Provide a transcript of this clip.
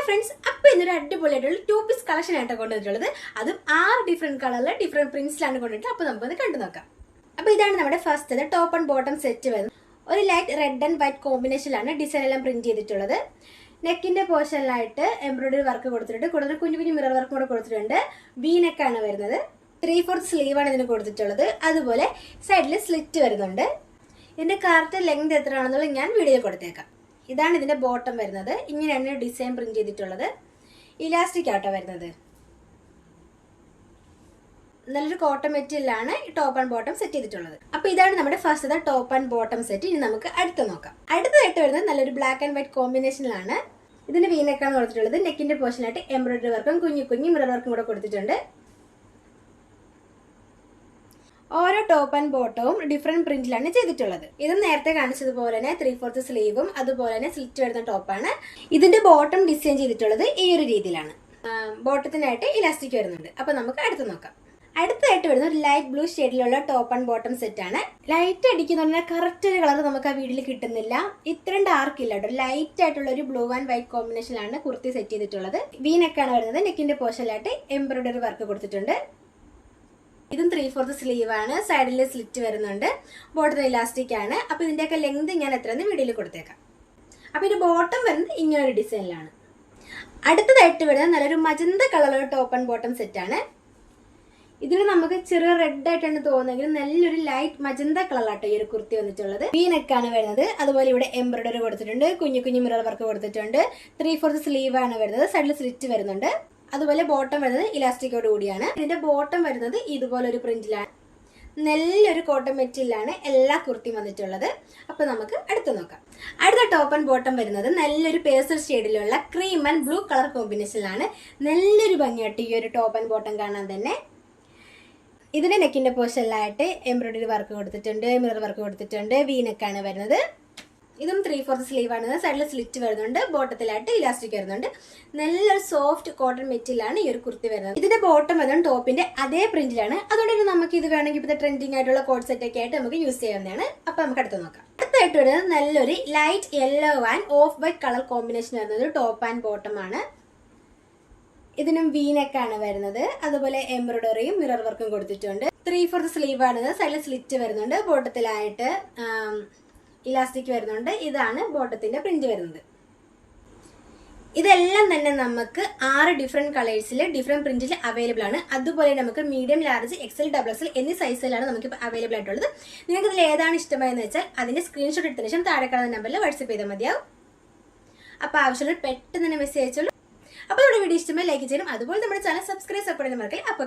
Friends, അപ്പോൾ ഇന്നൊരു അടിപൊളിയായിട്ടുള്ള 2 പീസ് കളക്ഷൻ ആയിട്ടാണ് കൊണ്ടുവന്നിട്ടുള്ളത്. അതും 6 ഡിഫറെന്റ് കളറിൽ ഡിഫറെന്റ് പ്രിന്റ്സിലാണ് കൊണ്ടുവന്നിട്ട്. അപ്പോൾ നമുക്കൊന്ന് കണ്ടു നോക്കാം. അപ്പോൾ ഇതാണ് നമ്മുടെ first top and bottom set വരുന്നത്. ഒരു ലൈറ്റ് റെഡ് ആൻഡ് വൈറ്റ് കോമ്പിനേഷനിലാണ് ഡിസൈൻ എല്ലാം പ്രിന്റ് ചെയ്തിട്ടുള്ളത്. നെക്കിന്റെ പോർഷനിലായിട്ട് എംബ്രോയിഡറി വർക്ക് കൊടുത്തിട്ടുണ്ട്. കൂടുതൽ കുഞ്ഞു കുഞ്ഞു മിറർ വർക്ക് കൂടെ കൊടുത്തിട്ടുണ്ട്. വി നെക്കാണ് വരുന്നത്. 3/4 സ്ലീവ് ആണ് ഇതിന് കൊടുത്തിട്ടുള്ളത്. അതുപോലെ സൈഡിൽ സ്ലിറ്റ് വരുന്നുണ്ട്. ഇതിന്റെ കറക്റ്റ് ലെങ്ത് എത്രയാണെന്നുള്ളത് ഞാൻ വീഡിയോയിൽ കൊടുത്തേക്കാം. ഇതാണ് ഇതിന്റെ ബോട്ടം വരുന്നത്. ഇങ്ങനെയാണ് ഡിസൈൻ പ്രിന്റ് ചെയ്തിട്ടുള്ളത്. ഇലാസ്റ്റിക് ആട്ടോ വരുന്നത്. നല്ലൊരു കോട്ടൺ മെറ്റീരിയലാണ് ഈ ടോപ്പ് ആൻഡ് ബോട്ടം സെറ്റ് ചെയ്തിട്ടുള്ളത്. അപ്പൊ ഇതാണ് നമ്മുടെ first top and bottom set. ഇനി നമുക്ക് അടുത്ത് നോക്കാം. അടുത്തതായിട്ട് വരുന്നത് നല്ലൊരു ബ്ലാക്ക് ആൻഡ് വൈറ്റ് കോമ്പിനേഷനിലാണ്. ഇതിന്റെ വി നെക്കാണ് കൊടുത്തിട്ടുള്ളത്. നെക്കിന്റെ പോർഷനായിട്ട് എംബ്രോയിഡറി വർക്കും കുഞ്ഞു കുഞ്ഞു മിറർ വർക്കും കൂടെ കൊടുത്തിട്ടുണ്ട്. ഓരോ ടോപ്പ് ആൻഡ് ബോട്ടവും ഡിഫറെന്റ് പ്രിന്റിലാണ് ചെയ്തിട്ടുള്ളത്. ഇത് നേരത്തെ കാണിച്ചതുപോലെ തന്നെ 3/4 സ്ലീവും അതുപോലെ തന്നെ സ്ലിറ്റ് വരുന്ന ടോപ്പാണ്. ഇതിന്റെ ബോട്ടം ഡിസൈൻ ചെയ്തിട്ടുള്ളത് ഈ ഒരു രീതിയിലാണ്. ബോട്ടത്തിനായിട്ട് ഇലാസ്റ്റിക് വരുന്നുണ്ട്. അപ്പൊ നമുക്ക് അടുത്ത് നോക്കാം. അടുത്തായിട്ട് വരുന്ന ഒരു ലൈറ്റ് ബ്ലൂ ഷെയ്ഡിലുള്ള ടോപ്പ് ആൻഡ് ബോട്ടം സെറ്റ് ആണ്. ലൈറ്റ് അടിക്കുന്ന കറക്റ്റ് ഒരു കളർ നമുക്ക് ആ വീഡിയോയിൽ കിട്ടുന്നില്ല. ഇത്രയും ഡാർക്ക് ഇല്ല കേട്ടോ. ലൈറ്റ് ആയിട്ടുള്ള ഒരു ബ്ലൂ ആൻഡ് വൈറ്റ് കോമ്പിനേഷനിലാണ് കുർത്തി സെറ്റ് ചെയ്തിട്ടുള്ളത്. വി നെക്കാണ് വരുന്നത്. നെക്കിന്റെ പോർഷനിലായിട്ട് എംബ്രോയിഡറി വർക്ക് കൊടുത്തിട്ടുണ്ട്. ഇതും 3/4 സ്ലീവ് ആണ്. സൈഡിൽ സ്ലിറ്റ് വരുന്നുണ്ട്. ബോട്ടം ഇലാസ്റ്റിക് ആണ്. അപ്പൊ ഇതിന്റെയൊക്കെ ലെങ്ത് ഞാൻ എത്രയെന്ന് വീഡിയോയിൽ കൊടുത്തേക്കാം. അപ്പൊ ഇതിന്റെ ബോട്ടം വരുന്നത് ഇങ്ങനൊരു ഡിസൈനിലാണ്. അടുത്തതായിട്ട് വരുന്നത് നല്ലൊരു മജന്ത കളറുള്ള ടോപ്പ് ആൻഡ് ബോട്ടം സെറ്റ് ആണ്. ഇതിൽ നമുക്ക് ചെറിയ റെഡ് ആയിട്ടാണ് തോന്നുന്നെങ്കിൽ നല്ലൊരു ലൈറ്റ് മജന്ത കളറാട്ടോ ഈ ഒരു കുർത്തി വന്നിട്ടുള്ളത്. വി നെക്കാണ് വരുന്നത്. അതുപോലെ ഇവിടെ എംബ്രോയിഡറി കൊടുത്തിട്ടുണ്ട്. കുഞ്ഞു കുഞ്ഞു മിറർ വർക്ക് കൊടുത്തിട്ടുണ്ട്. 3/4 സ്ലീവ് ആണ് വരുന്നത്. സൈഡിൽ സ്ലിറ്റ് വരുന്നുണ്ട്. അതുപോലെ ബോട്ടം വരുന്നത് ഇലാസ്റ്റിക്കോട് കൂടിയാണ്. ഇതിന്റെ ബോട്ടം വരുന്നത് ഇതുപോലെ ഒരു പ്രിന്റിലാണ്. നല്ലൊരു കോട്ടൺ മെറ്റീരിയലാണ് എല്ലാ കുർത്തിയും വന്നിട്ടുള്ളത്. അപ്പൊ നമുക്ക് അടുത്ത് നോക്കാം. അടുത്ത ടോപ്പ് ആൻഡ് ബോട്ടം വരുന്നത് നല്ലൊരു പേസ്റ്റൽ ഷെയ്ഡിലുള്ള ക്രീം ആൻഡ് ബ്ലൂ കളർ കോമ്പിനേഷനിലാണ്. നല്ലൊരു ഭംഗിയായിട്ട് ഈ ഒരു ടോപ്പ് ആൻഡ് ബോട്ടം കാണാൻ തന്നെ. ഇതിന്റെ നെക്കിന്റെ പോർഷനിലായിട്ട് എംബ്രോയിഡറി വർക്ക് കൊടുത്തിട്ടുണ്ട്. മിറർ വർക്ക് കൊടുത്തിട്ടുണ്ട്. വി നെക്കാണ് വരുന്നത്. ഇതും 3/4 സ്ലീവ് ആണ്. സൈഡിൽ സ്ലിറ്റ് വരുന്നുണ്ട്. ബോട്ടത്തിലായിട്ട് ഇലാസ്റ്റിക് വരുന്നുണ്ട്. നല്ലൊരു സോഫ്റ്റ് കോട്ടൺ മെറ്റീരിയലാണ് ഈ ഒരു കുർത്തി വരുന്നത്. ഇതിന്റെ ബോട്ടം വരുന്നത് ടോപ്പിന്റെ അതേ പ്രിന്റിലാണ്. അതുകൊണ്ട് തന്നെ നമുക്ക് ഇത് വേണമെങ്കിൽ ഇപ്പോഴത്തെ ട്രെൻഡിങ് ആയിട്ടുള്ള കോഡ് സെറ്റ് ഒക്കെ ആയിട്ട് നമുക്ക് യൂസ് ചെയ്യാവുന്നതാണ്. അപ്പൊ നമുക്ക് അടുത്ത് നോക്കാം. അടുത്തായിട്ട് വരുന്നത് നല്ലൊരു light yellow and of white colour combination വരുന്നത് ടോപ്പ് ആൻഡ് ബോട്ടം ആണ്. ഇതിനും വി നെക്കാണ് വരുന്നത്. അതുപോലെ എംബ്രോയിഡറിയും മിറർ വർക്കും കൊടുത്തിട്ടുണ്ട്. 3/4 സ്ലീവ് ആണ്. സൈഡിൽ സ്ലിറ്റ് വരുന്നുണ്ട്. ബോട്ടത്തിലായിട്ട് ഇലാസ്റ്റിക് വരുന്നുണ്ട്. ഇതാണ് ബോട്ടത്തിന്റെ പ്രിന്റ് വരുന്നത്. ഇതെല്ലാം തന്നെ നമുക്ക് 6 ഡിഫറെന്റ് കളേഴ്സിൽ ഡിഫറെന്റ് പ്രിന്റിൽ അവൈലബിൾ ആണ്. അതുപോലെ നമുക്ക് മീഡിയം, ലാർജ്, XL, XXL എന്നീ സൈസിലാണ് നമുക്ക് അവൈലബിൾ ആയിട്ടുള്ളത്. നിങ്ങൾക്ക് ഇതിൽ ഏതാണ് ഇഷ്ടമായെന്ന് വെച്ചാൽ അതിന്റെ സ്ക്രീൻഷോട്ട് എടുത്തതിന് ശേഷം താഴെ കാണുന്ന നമ്പറിൽ വാട്സ്ആപ്പ് ചെയ്താൽ മതിയാവും. അപ്പൊ ആവശ്യമുള്ള പെട്ടെന്ന് തന്നെ മെസ്സേജ് അയച്ചോളൂ. അപ്പോൾ നമ്മുടെ വീഡിയോ ഇഷ്ടമായി ലൈക്ക് ചെയ്യണം. അതുപോലെ നമ്മുടെ ചാനൽ സബ്സ്ക്രൈബ് ചെയ്യാൻ മറക്കല്ലേ. അപ്പോൾ